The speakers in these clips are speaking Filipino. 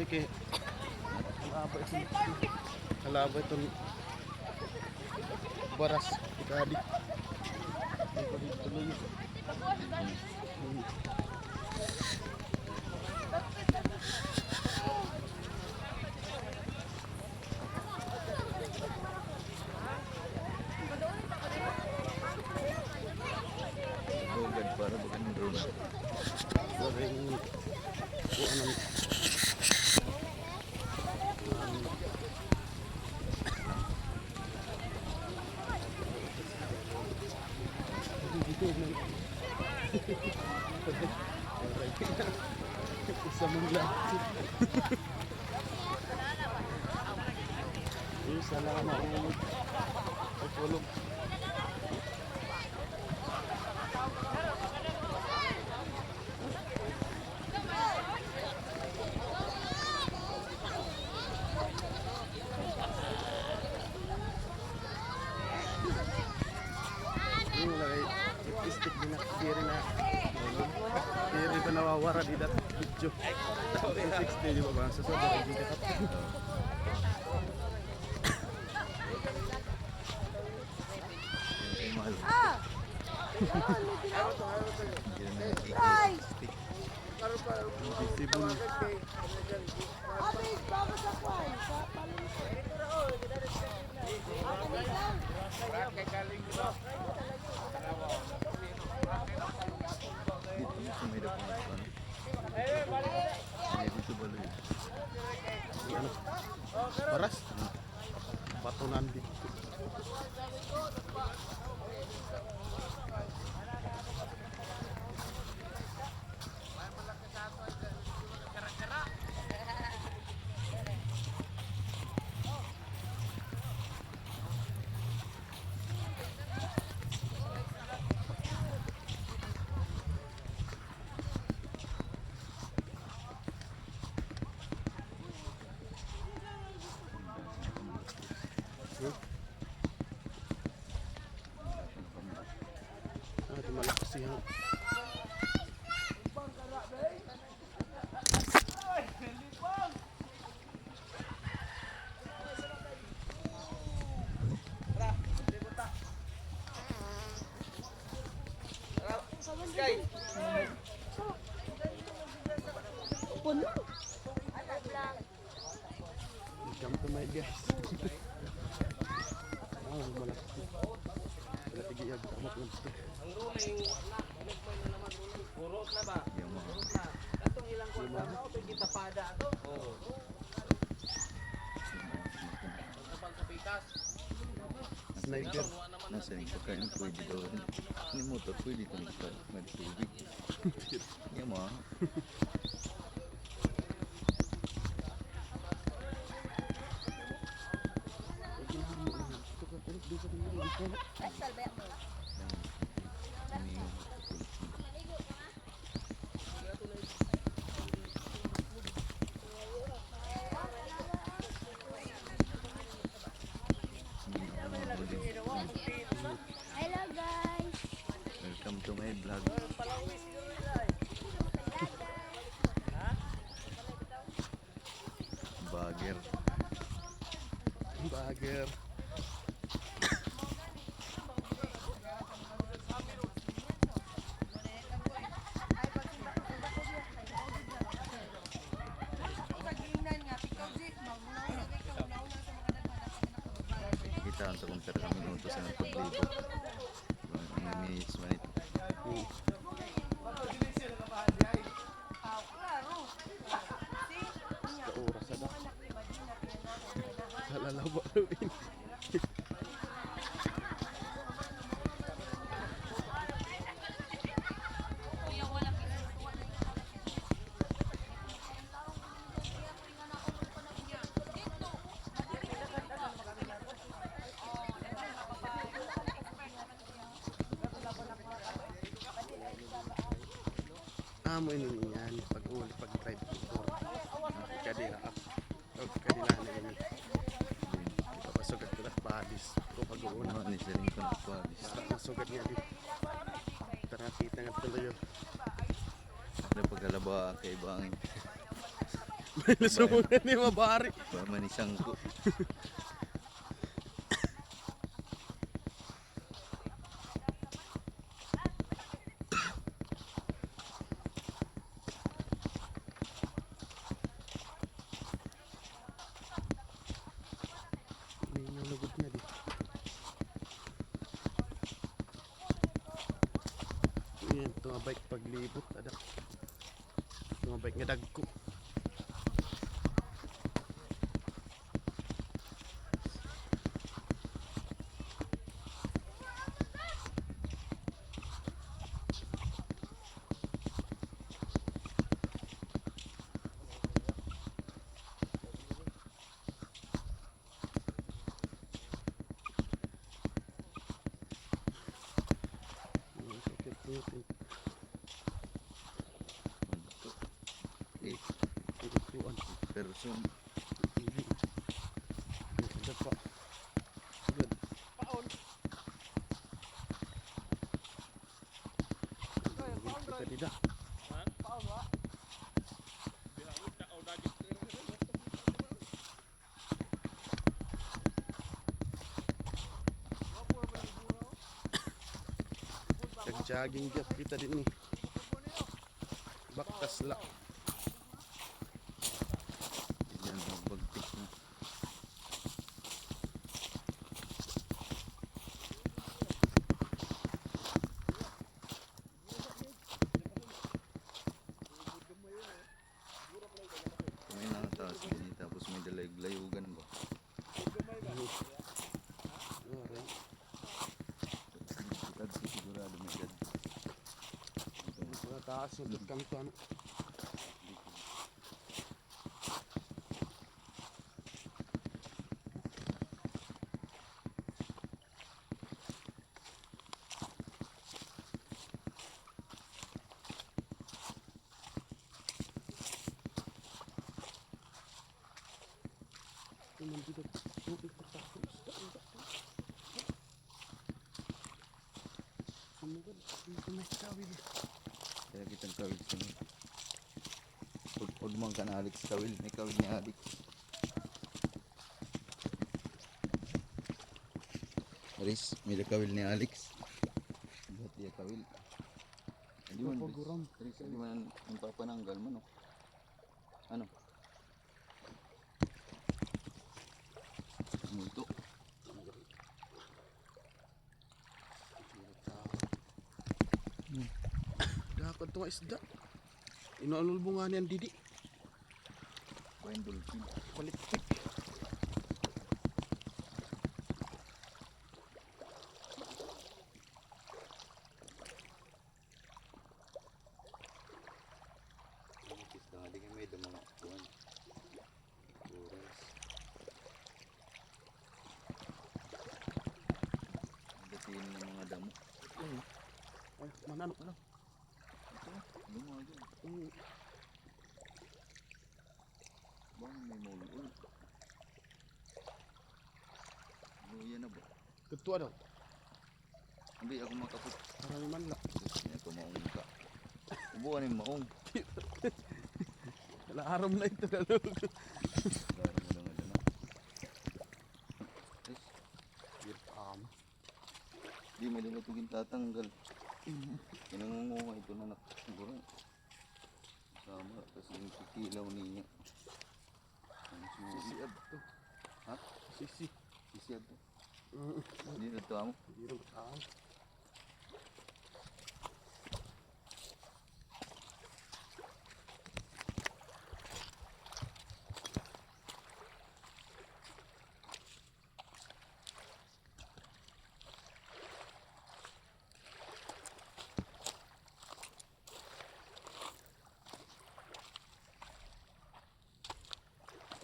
ay kay kalaba itong baras ikadi tuloy. Bogad para bukan drone. Galing kuanan isa mong lahat. Isa lang ang maulog. Pagpulog. Yung lagay, stick din na kiri na. Kiri pa nawawara di dat video. 60 di ba ba? Sa sobrang hindi ka Mahal. visible. Dito sa may dapat ano. Dito baloy. Ano? Paras? Patunan dito. Ito malakas siya. Welcome to my guys. Malakas. Tigil yung tamat ng gusto. Ang ruling na, pinagpay na naman ruling. Purot na ba? Yung mga Purot na. Katong ilang kwarta na ito, kita pada ito. Oo. Kapag sa pikas. Sniper. nasa yung pagkain pwede daw rin. Ni motor pwede ito nagtubig. Yan mo. Hello guys. Welcome to my vlog. Bagger. Bagger. Kita untuk kompara kami minuto sa paglibo. Ang minutes man ito. Sa oras na. Sa lalawa rin. Amoy nini yan pag uli pag drive dito. Kadira up. O kadila na yun. Papasugat ko na badis. Ko pag uuna. Ano ni sa lingkod ng kwalis. Masugat niya dito. Tara kita nga tuloy yun. Ano pagkalaba kay Bang. Lusumungan ni mabari. Pamanisang ko. May nalugod na di. Yan, tumabike paglibot. Ada. Tumabike nga dagko. Tuan. Person. Ada pa. Good. Kita tidak. Nag-jogging dia kita din ni. Baktas la. Yan ang bagtik na. May nakataas din tapos may dalayog-layugan ba? Alright. Sikad ko sigurado may gad. Sa taas ulit kami to ano. Naman dito. Tubig pa tayo. Sumugod. Dito may kawil. Kaya kitang kawil sa mga. Udmang ka na Alex kawil. May kawil ni Alex. Aris, may kawil ni Alex. Ba't dia kawil? Hindi man, Paguram. Aris, hindi man ang papananggal mo, no? Ano? Multo. Dapat to nga isda. Inaanulbo nga niyan didi. Kuwain dolphin. Palitik. Kista nga di kayo may mga kuwan. Oras. Datiin ng mga damo. Ay, mananok na lang. Ito, lumaw dyan. Bang may mulul. Luya na ba? Ketua daw. Hindi ako makapot. Marami man la. Gusto niya ito maong ka. Ubuan yung maong. Alam na ito dalog. Laro mo lang na. Yes. Di may lumatugin tatanggal. Kinangungunga ito na nakagura. Sama, tapos yung kikilaw niya. Ang suri. Sisiad to. Ha? Sisi. Sisiad to. Hindi na ito amo. Hindi rin taon.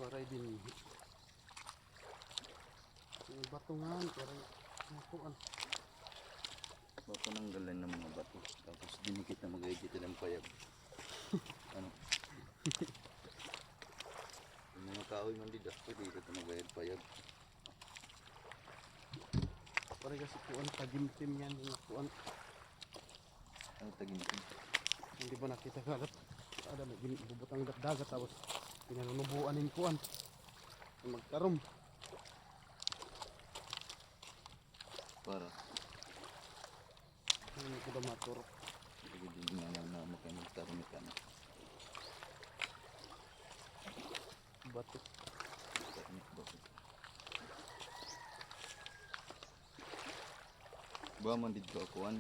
Waray din. Yung batungan, waray nakuan. Papananggalan ng mga bato. Tapos dinikit na mag-edit ng payag. Ano? Yung mga kahoy man dito. Pwede ito mag-edit payag. Waray kasi kuan, tagimtim yan. Yung kuan, Ano tagin ito? hindi ba nakita kalat? Ada may bubutang dagat tapos Pinanunubuan ng kuan. Magkarom. Para Hindi ko ba maturok. hindi nga lang na magkaroon ka na. Bato. Ba man dito akuan.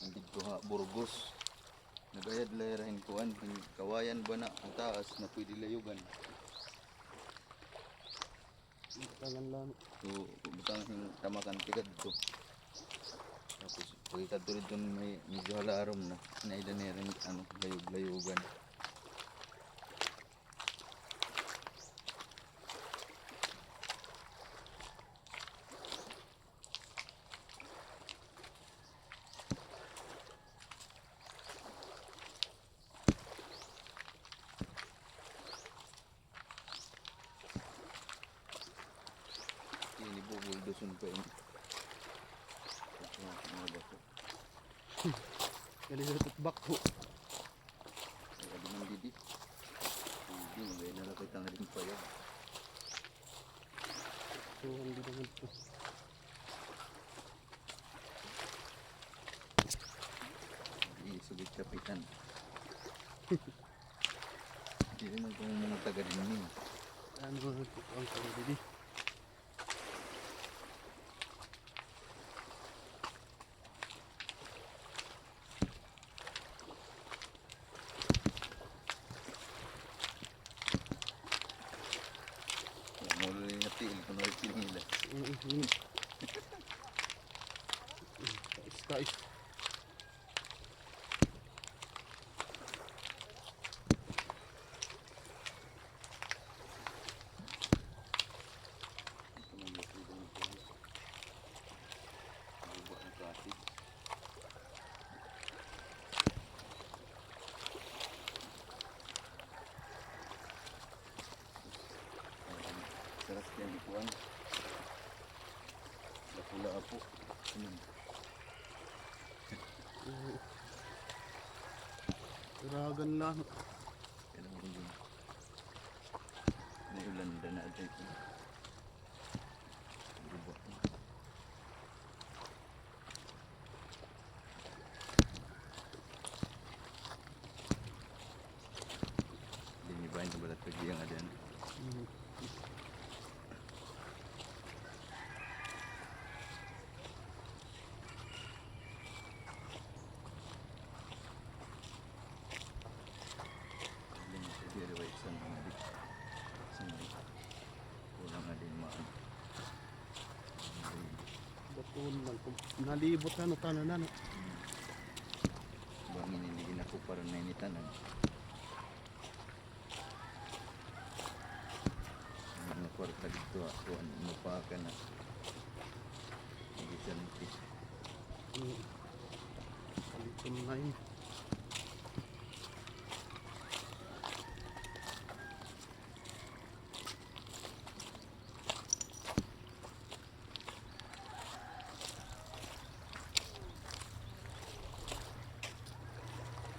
Nandito ha Burgos. Nagayad layrahin kuan kawayan ba na ang taas na pwede layugan. Tangan lang. So butang yung tamakan tigad to. Tapos pagkita tulad doon may medyo halarom na nailan na rin ano layug-layugan. Ini bubul dosun pa ini. Mga bato. Kali sa tutbak ho. Kaya di man didi. Hindi mo gaya nalapit ang rin payag. So hindi naman ito. Isubit kapitan. Hindi naman kung mga taga din yun. Ano ang kawali. Mula rin natin kung nalit nila. Kais. Ito mga matulong ito. Mabubuhat ng traffic. Saras kaya ikuan. Napula apo. Iragan lang. Kailangan ko din. Naulanda na ito ito. Guba. Dinibahin na balat pag iyang adan. Hindi siya diriway sa mga dik. Sa mga kulang na din maan. Baton man. Nalibot na no tanan na no. Bangin hindi ako para na initanan. Mga kwarta dito ako ano pa ka na. Hindi siya nipis. Kaliton na yun.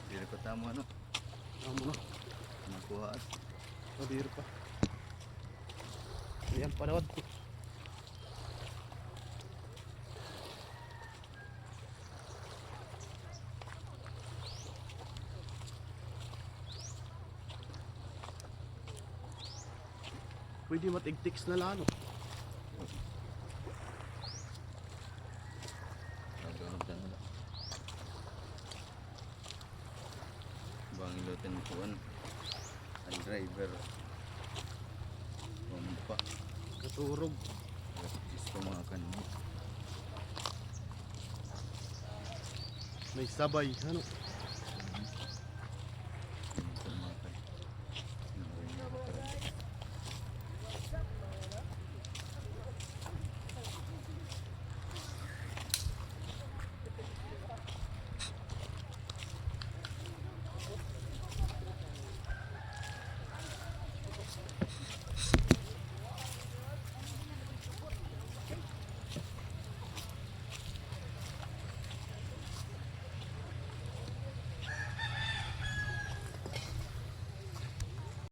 Hindi na patamo ano. Amo na. Nakuha at Padir pa. Ayan panawad ko. Pwede matigtiks na lano. nagawag na nila. Bangin loten kuan. Ang driver. Pampa. Katurog. Just kumakan mo. May sabay. Ano?